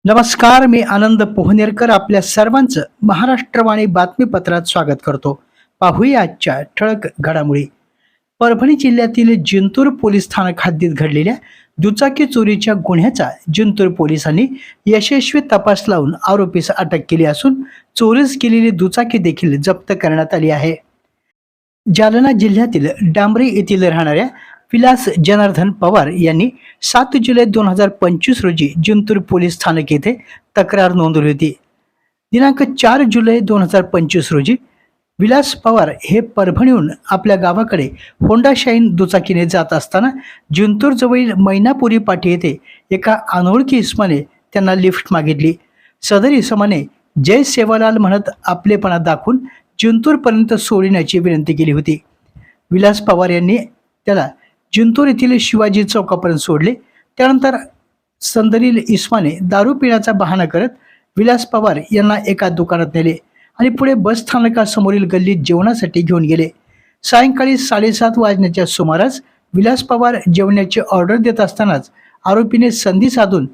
नमस्कार, मी आनंद पोहनेरकर आपल्या सर्वांचं महाराष्ट्रवाणी बातमीपत्रात स्वागत करतो. पाहूया आजच्या ठळक घडामोडी. परभणी जिल्ह्यातील जिंतूर पोलीस स्थानक हद्दीत घडलेल्या दुचाकी चोरीच्या गुन्ह्याचा जिंतूर पोलिसांनी यशस्वी तपास लावून आरोपीस अटक केली असून चोरीस गेलेली दुचाकी देखील जप्त करण्यात आली आहे. जालना जिल्ह्यातील डांबरी येथील राहणाऱ्या विलास जनार्दन पवार यांनी 7 जुलै 2025 रोजी जिंतूर पोलीस स्थानक येथे तक्रार नोंदवली होती. दिनांक 4 जुलै 2025 रोजी विलास पवार हे परभणीहून आपल्या गावाकडे होंडा शाईन दुचाकीने जात असताना जिंतूर जवळील मैनापुरी पाटी येथे एका अनोळखी इसमाने त्यांना लिफ्ट मागितली. सदर इसमाने जय सेवालाल म्हणत आपलेपणा दाखवून जिंतूरपर्यंत सोडण्याची विनंती केली होती. विलास पवार यांनी त्याला जिंतूर येथील शिवाजी चौकापर्यंत सोडले. त्यानंतर सदरील इस्माने दारू पिण्याचा बहाणा करत विलास पवार यांना एका दुकानात नेले आणि पुढे बस स्थानकासमोरील गल्लीत जेवणासाठी घेऊन गेले. सायंकाळी 7:30 वाजण्याच्या सुमारास विलास पवार जेवणाची ऑर्डर देत असतानाच आरोपीने संधी साधून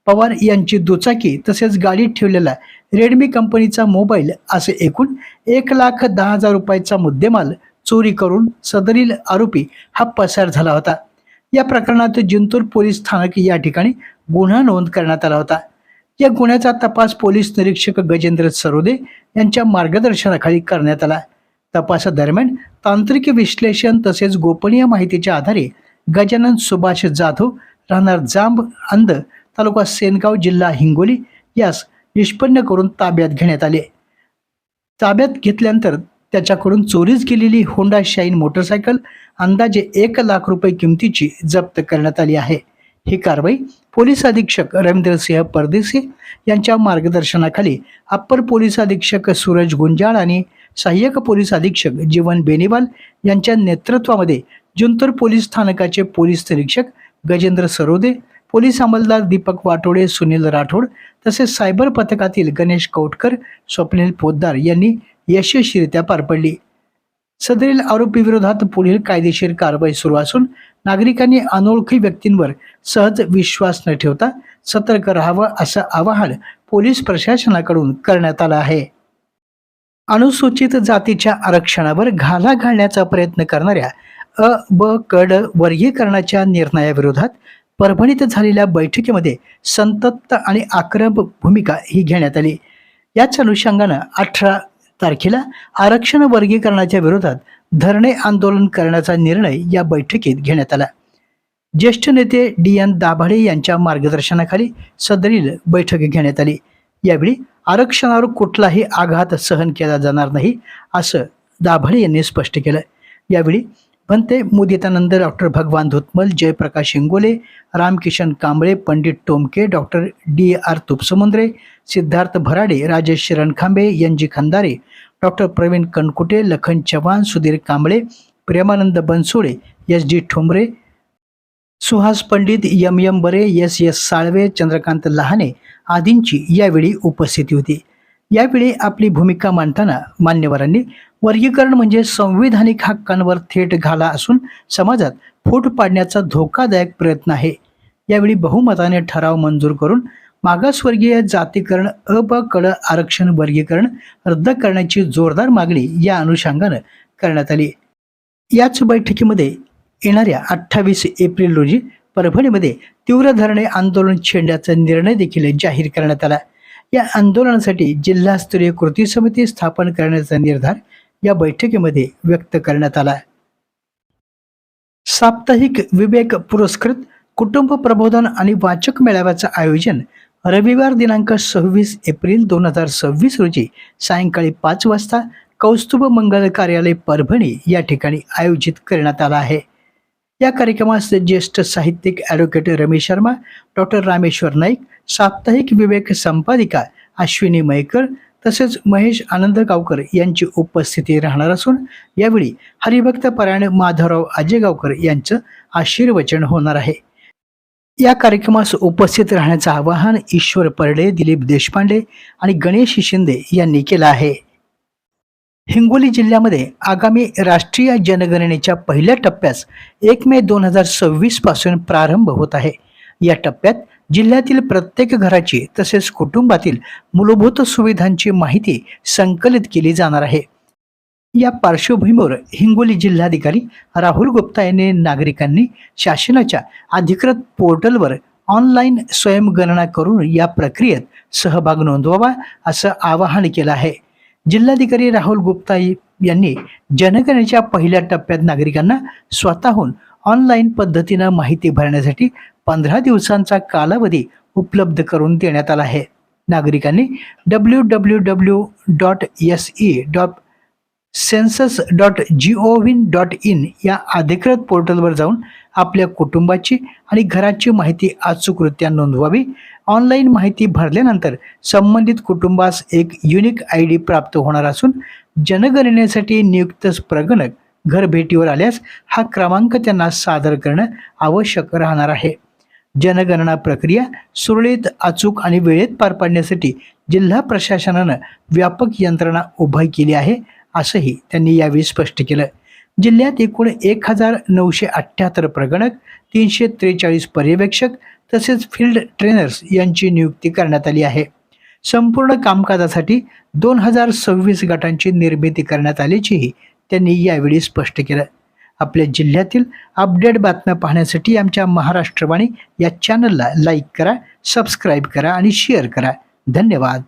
पवार यांची दुचाकी तसेच गाडीत ठेवलेला रेडमी कंपनीचा मोबाईल असे एकूण 1,10,000 रुपयाचा मुद्देमाल चोरी करून सदरील आरोपी हा पसार झाला होता. या प्रकरणात जिंतूर पोलीस स्थानक या ठिकाणी गुन्हा नोंद करण्यात आला होता. या गुन्ह्याचा तपास पोलीस निरीक्षक गजेंद्र सरोदे यांच्या मार्गदर्शनाखाली करण्यात आला. तपासादरम्यान तांत्रिक विश्लेषण तसेच गोपनीय माहितीच्या आधारे गजानन सुभाष जाधव राहणार जांब अंध तालुका सेनगाव जिल्हा हिंगोली यास निष्पन्न करून ताब्यात घेण्यात आले. ताब्यात घेतल्यानंतर त्याच्याकडून चोरीस गेलेली होंडा शाईन मोटरसायकल अंदाजे 1,00,000 रुपये किमतीची जप्त करण्यात आली आहे. ही कारवाई पोलीस अधीक्षक रवींद्रसिंह परदेशी यांच्या मार्गदर्शनाखाली अप्पर पोलीस अधीक्षक सूरज गुंजाळ आणि सहाय्यक पोलीस अधीक्षक जीवन बेनीवाल यांच्या नेतृत्वामध्ये जिंतूर पोलीस स्थानकाचे पोलीस निरीक्षक गजेंद्र सरोदे, पोलीस अंमलदार दीपक वाटोडे, सुनील राठोड तसेच सायबर पथकातील गणेश कौटकर, स्वप्नील पोद्दार यांनी यशस्वीरित्या पार पडली. सदरील आरोपी विरोधात पुढील कायदेशीर कारवाई सुरू असून नागरिकांनी अनोळखी व्यक्तींवर सहज विश्वास न ठेवता सतर्क राहावं असं आवाहन पोलीस प्रशासनाकडून करण्यात आलं आहे. अनुसूचित जातीच्या आरक्षणावर घाला घालण्याचा प्रयत्न करणाऱ्या अ, ब, क, ड वर्गीकरणाच्या निर्णयाविरोधात परभणीत झालेल्या बैठकीमध्ये संतप्त आणि आक्रमक भूमिका ही घेण्यात आली. याच अनुषंगानं 18 तारखेला आरक्षण वर्गीकरणाच्या विरोधात धरणे आंदोलन करण्याचा निर्णय या बैठकीत घेण्यात आला. ज्येष्ठ नेते DN दाभाडे यांच्या मार्गदर्शनाखाली सदरील बैठक घेण्यात आली. यावेळी आरक्षणावर कुठलाही आघात सहन केला जाणार नाही असं दाभाडे यांनी स्पष्ट केलं. यावेळी Bhante Muditanand, doctor Bhagwan Dhutmal, Jayprakash Ingole, Ramkishan Kamble, Pandit Tomke, doctor DR Tupsamundre, Siddharth Bharade, Rajesh Rankhambe, NG Khandare, doctor Praveen Kankute, Lakhan Chavan, Sudhir Kamble, Premanand Bansode, SD Thombare, Suhas Pandit, MM Bare, SS Salve, Chandrakant Lahane आदींची यावेळी उपस्थिती होती. यावेळी आपली भूमिका मांडताना मान्यवरांनी वर्गीकरण म्हणजे संविधानिक हक्कांवर थेट घाला असून समाजात फूट पाडण्याचा धोकादायक प्रयत्न आहे. यावेळी बहुमताने ठराव मंजूर करून मागासवर्गीय जातीकरण अ, ब, क, ड आरक्षण वर्गीकरण रद्द करण्याची जोरदार मागणी या अनुषंगानं करण्यात आली. याच बैठकीमध्ये येणाऱ्या 28 एप्रिल रोजी परभणीमध्ये तीव्र धरणे आंदोलन छेडण्याचा निर्णय देखील जाहीर करण्यात आला. या आंदोलनासाठी जिल्हास्तरीय कृती समिती स्थापन करण्याचा निर्धार या बैठकीमध्ये व्यक्त करण्यात आला. साप्ताहिक विवेक पुरस्कृत कुटुंब प्रबोधन आणि वाचक मेळाव्याचं आयोजन रविवार दिनांक 26 एप्रिल 2026 रोजी सायंकाळी 5 वाजता कौस्तुभ मंगल कार्यालय परभणी या ठिकाणी आयोजित करण्यात आला आहे. या कार्यक्रमास ज्येष्ठ साहित्यिक ॲडव्होकेट रमेश शर्मा, डॉक्टर रामेश्वर नाईक, साप्ताहिक विवेक संपादिका अश्विनी मयेकर तसेच महेश आनंदगावकर यांची उपस्थिती राहणार असून यावेळी हरिभक्त परायण माधवराव आजेगावकर यांचं आशीर्वचन होणार आहे. या कार्यक्रमास उपस्थित राहण्याचं आवाहन ईश्वर परडे, दिलीप देशपांडे आणि गणेश शिंदे यांनी केलं आहे. हिंगोली जिल्ह्यामध्ये आगामी राष्ट्रीय जनगणनेच्या पहिल्या टप्प्यास 1 मे 2026 पासून प्रारंभ होत आहे. या टप्प्यात जिल्ह्यातील प्रत्येक घराची तसेच कुटुंबातील मूलभूत सुविधांची माहिती संकलित केली जाणार आहे. या पार्श्वभूमीवर हिंगोली जिल्हाधिकारी राहुल गुप्ता यांनी नागरिकांनी शासनाच्या अधिकृत पोर्टलवर ऑनलाईन स्वयंगणना करून या प्रक्रियेत सहभाग नोंदवावा असं आवाहन केलं आहे. जिल्हाधिकारी राहुल गुप्ता यांनी जनगणनेच्या पहिल्या टप्प्यात नागरिकांना स्वतःहून ऑनलाईन पद्धतीनं माहिती भरण्यासाठी 15 दिवसांचा कालावधी उपलब्ध करून देण्यात आला आहे. नागरिकांनी www.se.census.gov.in या अधिकृत पोर्टलवर जाऊन आपल्या कुटुंबाची आणि घराची माहिती अचूकरित्या नोंदवावी. ऑनलाईन माहिती भरल्यानंतर संबंधित कुटुंबास एक युनिक ID प्राप्त होणार असून जनगणनेसाठी नियुक्त प्रगणक घरभेटीवर आल्यास हा क्रमांक त्यांना सादर करणं आवश्यक राहणार आहे. जनगणना प्रक्रिया सुरळीत, अचूक आणि वेळेत पार पाडण्यासाठी जिल्हा प्रशासनानं व्यापक यंत्रणा उभी केली आहे असंही त्यांनी यावेळी स्पष्ट केलं. जिल्ह्यात एकूण 1978 प्रगणक, 343 पर्यवेक्षक तसेच फील्ड ट्रेनर्स यांची नियुक्ती करण्यात आली आहे. संपूर्ण कामकाजासाठी 2026 गटांची निर्मिती करण्यात आल्याचीही त्यांनी यावेळी स्पष्ट केलं. आपल्या जिल्ह्यातील अपडेट बातम्या पाहण्यासाठी आमच्या महाराष्ट्रवाणी या चॅनलला लाईक करा, सबस्क्राईब करा आणि शेअर करा. धन्यवाद.